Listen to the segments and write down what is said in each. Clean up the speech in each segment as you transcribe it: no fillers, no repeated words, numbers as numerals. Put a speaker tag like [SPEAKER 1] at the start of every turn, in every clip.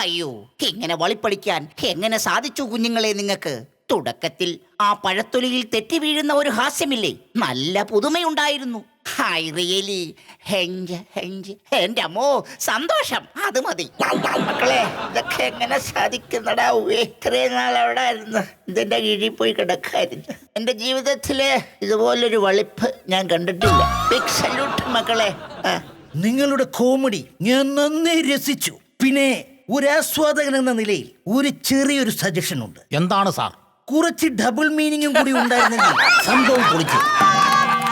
[SPEAKER 1] അയ്യോ, ഇങ്ങനെ വളിപ്പടിക്കാൻ എങ്ങനെ സാധിച്ചു കുഞ്ഞുങ്ങളെ നിങ്ങൾക്ക്? തുടക്കത്തിൽ ആ പഴത്തൊലിയിൽ തെറ്റി വീഴുന്ന ഒരു ഹാസ്യമില്ലേ, നല്ല പുതുമയുണ്ടായിരുന്നു. എന്റെ അമ്മോ, സന്തോഷം, അത് മതി. മക്കളെ, ഇതൊക്കെ എങ്ങനെ സാധിക്കുന്നടാ? ഇത്രയും നാൾ അവിടെ ആയിരുന്നു, ഇതിന്റെ കീഴിൽ പോയി കിടക്കായിരുന്നു. എന്റെ ജീവിതത്തില് ഇതുപോലൊരു വളിപ്പ് ഞാൻ കണ്ടിട്ടില്ല. ബിഗ് സല്യൂട്ട് മക്കളെ.
[SPEAKER 2] നിങ്ങളുടെ കോമഡി ഞാൻ നന്നായി രസിച്ചു. പിന്നെ ഒരു ആസ്വാദകൻ എന്ന നിലയിൽ ഒരു ചെറിയൊരു സജഷൻ ഉണ്ട്.
[SPEAKER 3] എന്താണ് സാർ?
[SPEAKER 2] കുറച്ച് ഡബിൾ മീനിങ്ങും കൂടി ഉണ്ടായിരുന്നെങ്കിൽ സംഭവം പൊളിച്ചു.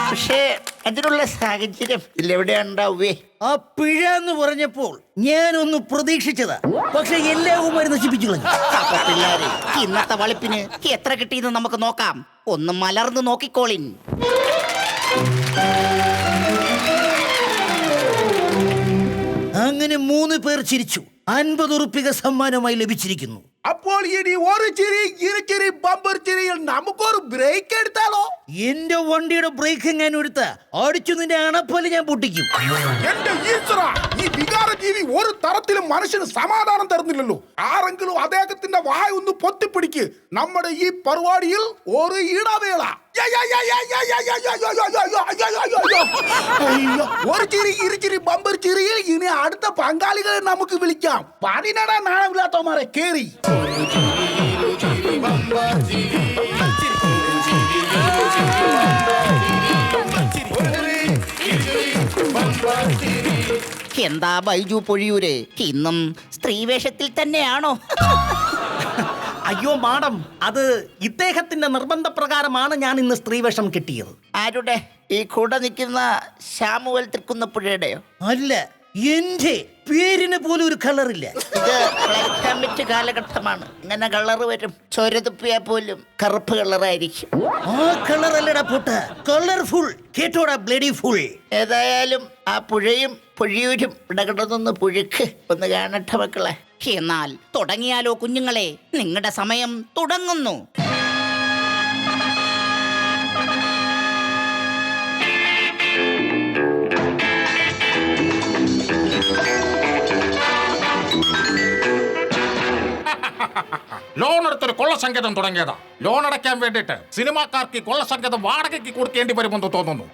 [SPEAKER 1] പക്ഷേ അതിനുള്ള സാഹചര്യം ഇല്ലെവിടെയുണ്ടാവേ?
[SPEAKER 2] ആ പിഴ എന്ന് പറഞ്ഞപ്പോൾ ഞാനൊന്ന് പ്രതീക്ഷിച്ചതാ, പക്ഷെ എല്ലാവും നശിപ്പിച്ചു കളഞ്ഞു.
[SPEAKER 1] അപ്പൊ പിള്ളേരെ, ഇന്നത്തെ വളിപ്പിന് എത്ര കിട്ടിയെന്ന് നമുക്ക് നോക്കാം. ഒന്ന് മലർന്നു നോക്കിക്കോളിൻ.
[SPEAKER 2] അങ്ങനെ 3 പേർ ചിരിച്ചു. 50 ഉറുപ്പിക സമ്മാനമായി ലഭിച്ചിരിക്കുന്നു.
[SPEAKER 4] അപ്പോൾ ഇനി ഒരു ചിരി, ഇരുചിരി, ബമ്പർ ചിരിയിൽ നമുക്കൊരു ബ്രേക്ക് എടുത്താലോ?
[SPEAKER 2] എന്റെ വണ്ടിയുടെ ബ്രേക്ക് ഞാൻ എടുത്ത അടിച്ചു നിന്റെ അണപ്പല് ഞാൻ പൊട്ടിക്കും.
[SPEAKER 4] എന്റെ ഈശ്വരാ, ഈ വികാരജീവി ഒരു തരത്തിലും മനുഷ്യന് സമാധാനം തരുന്നില്ലല്ലോ. ആരെങ്കിലും അദ്ദേഹത്തിന്റെ വായ ഒന്ന് പൊത്തിപ്പിടിക്ക്. നമ്മുടെ ഈ പരിപാടിയിൽ ഒരു ഇടവേള. ഒരു ചിരി, ഇരുചിരി, ബമ്പർ ചിരിയിൽ ഇനി അടുത്ത പങ്കാളികളെ നമുക്ക് വിളിക്കാം. പതിനടാ നാണമില്ലാത്തവന്മാരെ കേറി.
[SPEAKER 1] എന്താ ബൈജു പൊഴിയൂര്, ഇന്നും സ്ത്രീവേഷത്തിൽ തന്നെയാണോ?
[SPEAKER 2] അയ്യോ മാഡം, അത് ഇദ്ദേഹത്തിന്റെ നിർബന്ധപ്രകാരമാണ് ഞാൻ ഇന്ന് സ്ത്രീവേഷം കിട്ടിയത്.
[SPEAKER 1] ആരുടെ? ഈ കൂടെ നിൽക്കുന്ന ശ്യാമുവൽ തൃക്കുന്നപ്പുഴയുടെയോ?
[SPEAKER 2] അല്ല, എന്റെ പേരിന് പോലും ഒരു കളറില്ല.
[SPEAKER 1] ഇത് ക്ലൈമറ്റ് കാലഘട്ടമാണ്, ഇങ്ങനെ കളറ് വരും. ചൊരതുപ്പിയാ പോലും കറുപ്പ് കളറായിരിക്കും.
[SPEAKER 2] ആ കളറല്ലടാ പൊട്ട, കളർഫുൾ. കേട്ടോടാ bloody full.
[SPEAKER 1] ഏതായാലും ആ പുഴയും പൊഴിയൂരും ഇവിടെ കിടന്നൊന്ന് പുഴുക്ക് ഒന്ന് കാണട്ടെ മക്കളെ. എന്നാൽ തുടങ്ങിയാലോ കുഞ്ഞുങ്ങളെ, നിങ്ങളുടെ സമയം തുടങ്ങുന്നു.
[SPEAKER 3] ലോൺ എടുത്തൊരു കൊള്ളസങ്കേതം തുടങ്ങിയതാ. ലോൺ അടയ്ക്കാൻ വേണ്ടിയിട്ട് സിനിമാക്കാർക്ക് കൊള്ളസങ്കേതം വാടകയ്ക്ക് കൊടുക്കേണ്ടി വരുമെന്ന് തോന്നുന്നു.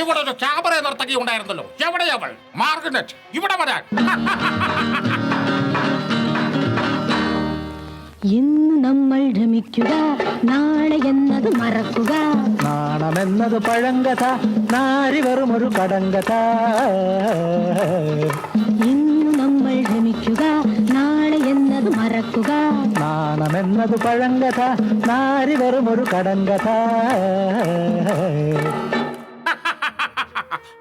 [SPEAKER 3] ഇവിടെ ഒരു ക്യാമറ നർത്തകി ഉണ്ടായിരുന്നല്ലോ, എവിടെയവൾ? മാർഗനെറ്റ്, ഇവിടെ വരാൻ.
[SPEAKER 5] ഇന്ന് നമ്മൾ രമിക്കുക, നാളെ എന്നത് മറക്കുക.
[SPEAKER 6] നാണമെന്നത് പഴങ്കഥ, നാരി വെറും ഒരു കടങ്കഥ.
[SPEAKER 5] ഇന്ന് നമ്മൾ രമിക്കുക, നാളെ എന്നത് മറക്കുക.
[SPEAKER 6] നാണമെന്നത് പഴങ്കഥ, നാരി വെറും ഒരു കടങ്കഥ.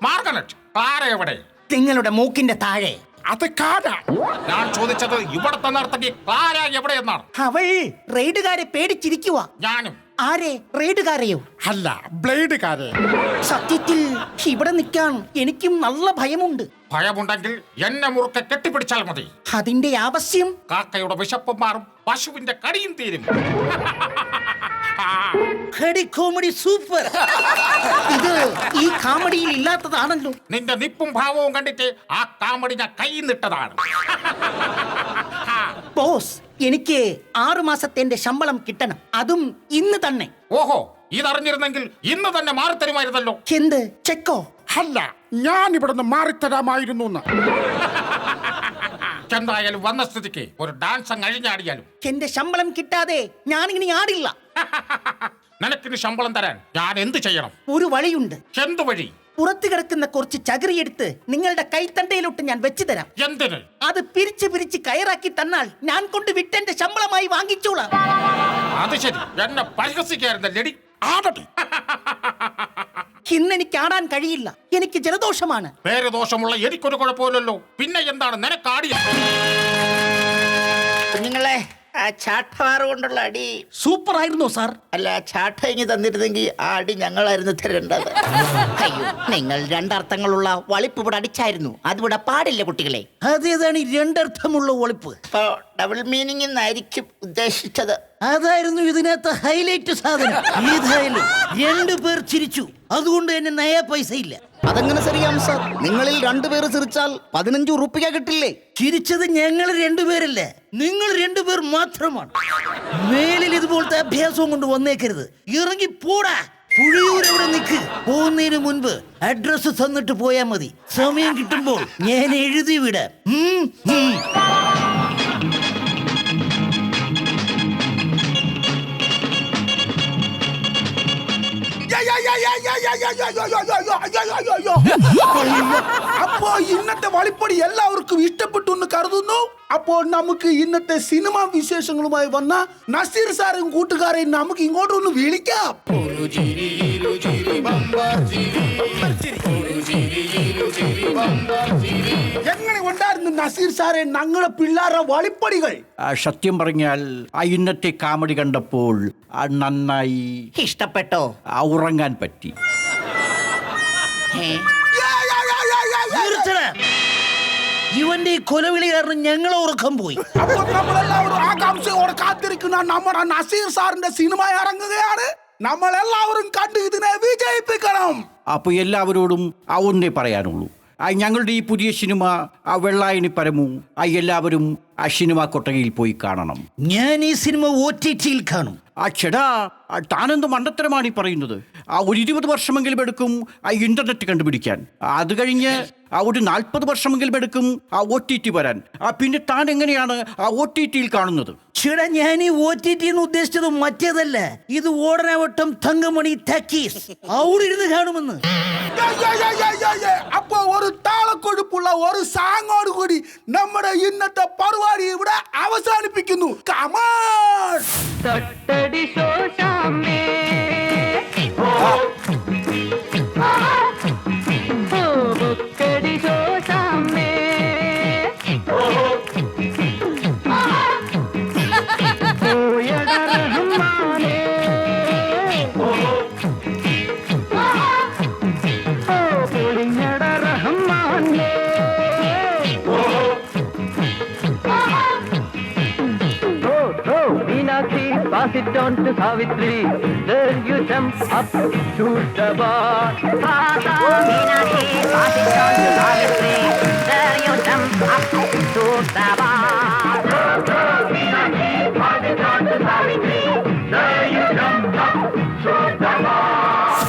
[SPEAKER 3] മാർഗനെറ്റ്, ക്ലാര എവിടെ?
[SPEAKER 2] നിങ്ങളുടെ മൂക്കിന്റെ താഴെ.
[SPEAKER 4] അത് കാടാ.
[SPEAKER 3] ഞാൻ ചോദിച്ചത് ഇവിടുത്തെ നർത്തകി ക്ലാര എവിടെയെന്നാണ്.
[SPEAKER 2] അവൾ റെയ്ഡുകാരെ പേടിച്ചിരിക്കുക.
[SPEAKER 3] ഞാനും.
[SPEAKER 2] ആരെ? റെയ്ഡുകാരെയോ?
[SPEAKER 4] അല്ല, ബ്ലേഡുകാരെ.
[SPEAKER 2] സത്യത്തിൽ ഇവിടെ നിൽക്കാൻ എനിക്കും നല്ല ഭയമുണ്ട്.
[SPEAKER 3] ഭയമുണ്ടെങ്കിൽ എന്നെ മുറുക്കെ കെട്ടിപ്പിടിച്ചാൽ മതി.
[SPEAKER 2] അതിന്റെ ആവശ്യം?
[SPEAKER 3] കാക്കയുടെ വിശപ്പും മാറും, പശുവിന്റെ കടിയും തീരും.
[SPEAKER 2] Comedy super. ഇത് ഈ കോമഡിയിൽ ഇല്ലാത്തതാണല്ലോ.
[SPEAKER 3] നിന്റെ നിപ്പും ഭാവവും കണ്ടിട്ട് ആ കാമഡി ഞാൻ കൈന്നിട്ടതാണ്.
[SPEAKER 2] ബോസ്, എനിക്ക് 6 മാസത്തെ എന്റെ ശമ്പളം കിട്ടണം, അതും ഇന്ന് തന്നെ.
[SPEAKER 3] ഓഹോ, ഇതറിഞ്ഞിരുന്നെങ്കിൽ ഇന്ന് തന്നെ മാറിത്തരുമായിരുന്നല്ലോ.
[SPEAKER 2] എന്ത് ചെക്കോ?
[SPEAKER 4] അല്ല, ഞാൻ ഇവിടുന്ന് മാറിത്തരാമായിരുന്നു.
[SPEAKER 3] എന്തായാലും വന്ന സ്ഥിതിക്ക് ഒരു ഡാൻസ് അങ്ങ് അഴിഞ്ഞാടിയാലും.
[SPEAKER 2] എന്റെ ശമ്പളം കിട്ടാതെ ഞാനിങ്ങനെ ആടില്ല.
[SPEAKER 3] നിനക്കിന് ശമ്പളം തരാൻ ഞാൻ എന്ത് ചെയ്യണം?
[SPEAKER 2] ഒരു വഴിയുണ്ട്.
[SPEAKER 3] എന്ത് വഴി?
[SPEAKER 2] പുറത്തു കിടക്കുന്ന കുറച്ച് ചകിരിയെടുത്ത് നിങ്ങളുടെ കൈത്തണ്ടയിലോട്ട് ഞാൻ വെച്ചു തരാം.
[SPEAKER 3] എന്തിന്?
[SPEAKER 2] അത് പിരിച്ച് പിരിച്ച് കയറാക്കി തന്നാൽ ഞാൻ കൊണ്ട് വിട്ടെന്റെ ശമ്പളമായി വാങ്ങിച്ചോളാം.
[SPEAKER 3] അത് ശരി, എന്നെ പരിഹസിക്കായിരുന്നല്ലേടി.
[SPEAKER 4] ആടടി.
[SPEAKER 2] ഇന്നെനിക്ക് ആടാൻ കഴിയില്ല, എനിക്ക് ജലദോഷമാണ്.
[SPEAKER 3] പേര് ദോഷമുള്ള എനിക്കൊരു കുഴപ്പമില്ലല്ലോ, പിന്നെ എന്താണ് നിനക്കാടിയത്?
[SPEAKER 1] കുഞ്ഞുങ്ങളെ, ആ ചാട്ടവാറ് കൊണ്ടുള്ള അടി
[SPEAKER 2] സൂപ്പർ ആയിരുന്നോ സാർ?
[SPEAKER 1] അല്ല, ചാട്ട ഇങ്ങി തന്നിരുന്നെങ്കിൽ ആ അടി ഞങ്ങളായിരുന്നു തരേണ്ടത്. അയ്യോ, നിങ്ങൾ രണ്ടർത്ഥങ്ങളുള്ള വളിപ്പ് ഇവിടെ അടിച്ചായിരുന്നു. അതിവിടെ പാടില്ല കുട്ടികളെ.
[SPEAKER 2] അതേതാണ് ഈ രണ്ടർത്ഥമുള്ള ഒളിപ്പ്?
[SPEAKER 1] ഇപ്പൊ ഡബിൾ മീനിങ് എന്നായിരിക്കും ഉദ്ദേശിച്ചത്.
[SPEAKER 2] അതായിരുന്നു ഇതിനകത്ത് ഹൈലൈറ്റ് സാധനം. ഏതായാലും 2 പേർ ചിരിച്ചു, അതുകൊണ്ട് തന്നെ നയാ പൈസ ഇല്ല.
[SPEAKER 1] അതെങ്ങനെ ശരിയാം സാർ? നിങ്ങളിൽ രണ്ടുപേര് ചിരിച്ചാൽ 15 റുപ്യ കിട്ടില്ലേ?
[SPEAKER 2] ചിരിച്ചത് ഞങ്ങൾ രണ്ടുപേരല്ലേ, നിങ്ങൾ രണ്ടുപേർ മാത്രമാണ്. മേലിൽ ഇതുപോലത്തെ അഭ്യാസവും കൊണ്ട് വന്നേക്കരുത്. ഇറങ്ങി പോടാ. പുഴയൂർ അവിടെ നിൽക്ക്. പോകുന്നതിന് മുൻപ് അഡ്രസ് തന്നിട്ട് പോയാൽ മതി. സമയം കിട്ടുമ്പോൾ ഞാൻ എഴുതി വിടാം.
[SPEAKER 4] അപ്പോ ഇന്നത്തെ വളിപ്പടി എല്ലാവർക്കും ഇഷ്ടപ്പെട്ടു എന്ന് കരുതുന്നു. അപ്പോൾ നമുക്ക് ഇന്നത്തെ സിനിമാ വിശേഷങ്ങളുമായി വന്ന നസീർ സാറും കൂട്ടുകാരെയും നമുക്ക് ഇങ്ങോട്ടൊന്ന് വിളിക്കാം. എങ്ങനെ ഉണ്ടായിരുന്നു നസീർ സാറെ ഞങ്ങളെ പിള്ളേരുടെ വളിപ്പടികൾ?
[SPEAKER 7] സത്യം പറഞ്ഞാൽ ഇന്നത്തെ കാമഡി കണ്ടപ്പോൾ നന്നായി
[SPEAKER 1] ഇഷ്ടപ്പെട്ടോ?
[SPEAKER 7] ഉറങ്ങാൻ പറ്റി.
[SPEAKER 2] ഇവന്റെ ഈ കൊലവിളി കാരണം ഞങ്ങളെ ഉറക്കം പോയി.
[SPEAKER 4] അപ്പോൾ നമ്മളെല്ലാവരും ആകാംക്ഷയോടെ കാത്തിരിക്കുന്ന നമ്മുടെ നസീർ സാറിന്റെ സിനിമ ഇറങ്ങുകയാണ്. നമ്മളെല്ലാവരും കണ്ട് ഇതിനെ വിജയിപ്പിക്കണം.
[SPEAKER 7] അപ്പൊ എല്ലാവരോടും ഒന്നേ പറയാനുള്ളൂ, ഞങ്ങളുടെ ഈ പുതിയ സിനിമ വെള്ളായണി പരമു എല്ലാവരും സിനിമ കൊട്ടകയിൽ പോയി കാണണം.
[SPEAKER 2] ഞാൻ ഈ സിനിമ OTT-യിൽ കാണും.
[SPEAKER 7] ചേടാ, താനെന്ത് മണ്ടത്തരമാണ് ഈ പറയുന്നത്? ഒരു 20 വർഷമെങ്കിലും എടുക്കും ഇന്റർനെറ്റ് കണ്ടുപിടിക്കാൻ. അത് കഴിഞ്ഞ് ഒരു 40 വർഷമെങ്കിലും എടുക്കും OTT വരാൻ. പിന്നെ താൻ എങ്ങനെയാണ് OTT-യിൽ കാണുന്നത്?
[SPEAKER 2] ചേടാ, ഞാൻ ഈ OTT എന്ന് ഉദ്ദേശിച്ചത് മറ്റേതല്ല. ഇത് ഓടനവട്ടം തങ്കമണി ടക്കീസ് അവിടെ ഇരുന്ന് കാണുമെന്ന്.
[SPEAKER 4] അപ്പൊ ഒരു താളക്കൊഴുപ്പുള്ള ഒരു സാങ്ങോട് കൂടി നമ്മുടെ ഇന്നത്തെ പരിപാടി ഇവിടെ അവസാനിപ്പിക്കുന്നു. കമാൺ
[SPEAKER 8] തട്ടടി ശോശാമേ ബുക്കടി ശോശാമേ പോയട റഹ്മാനേ പൊളിഞ്ഞട റഹ്മാനേ Meenakshi, pass it on to Savitri. There you jump up, shoot the ball. Meenakshi, pass it on to Savitri. There you jump up, shoot the ball. Meenakshi, pass it on to Savitri. There you jump up, shoot the ball.